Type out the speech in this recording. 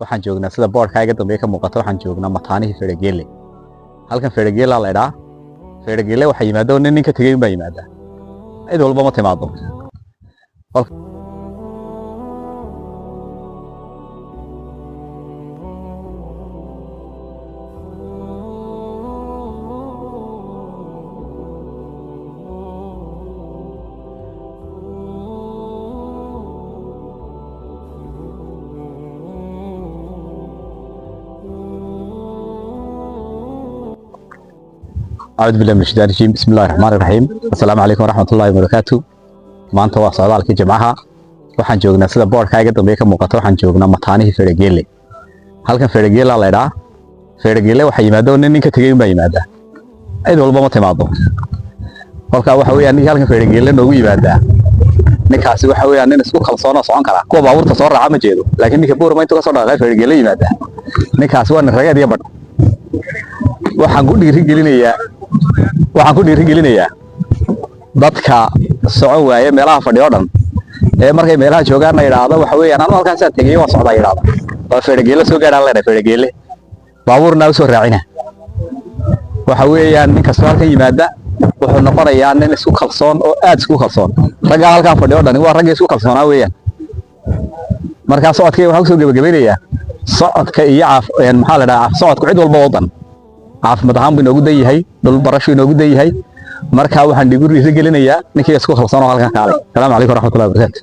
waxaan joognaa sida boodhkaaga dambe ka muuqato waxaan joognaa mataanihii Fedhageelle. Halkan Fedhageelle la idhaa. Fedhageelle waxa yimaado nin ka tagay baa yimaada. Cid walba ma timaado. أعوذ بالله من الشيطان الرجيم بسم الله الرحمن الرحيم السلام عليكم ورحمة الله وبركاته. maanta waa socdaalkii jimcaha waxaan joognaa sida boodhkaaga dambe ka muuqato waxaan joognaa mataanihii Fedhageelle. Halkan Fedhageelle la idhaa. Fedhageelle waxa yimaado nin ka tagay baa yimaada. cid walba ma timaado. Halka waxa weeyaan ninka halkan Fedhageelle noogu yimaada. ninkaasi waxa weeyaan nin isku kalsoon oo socon kara kuwa baabuurta soo raaca ma jeedo laakiin ninka buur ma intuu ka soo dhaqay Fedhageelle yimaada. ninkaasi waa nin ragad iyo bad. waxaan ku dhiirigelinayaa dadka socon waaya meelaha fadhiyo dhan markay meelaha joogaan yiraahdo waxa weeyaan aan halkaas tagay waa socdaa yiraahdo waa Fedhageelle soo gaadhaan leedahay Fedhageelle baabuurna soo raacina waxa weeyaan ninka soo halka yimaada wuxuu noqonayaa nin isku kalsoon oo aad isku kalsoon raga halka fadhiyo dhan waa rag isku kalsoonaa weeyaan marka socodkay waxa soo gabagabeynaya socodka iyo maxaa la dhahaa socodku cid walba wadan caafimaad ahaan buu inoogu dayahay dhul barasho inoogu dayahay marka waxaan dhigu dhiirigelinayaa ninkii isku kalsoon oo halkan kaalay. Assalaamu calaykum waraxmatullaahi wabarakaatuh.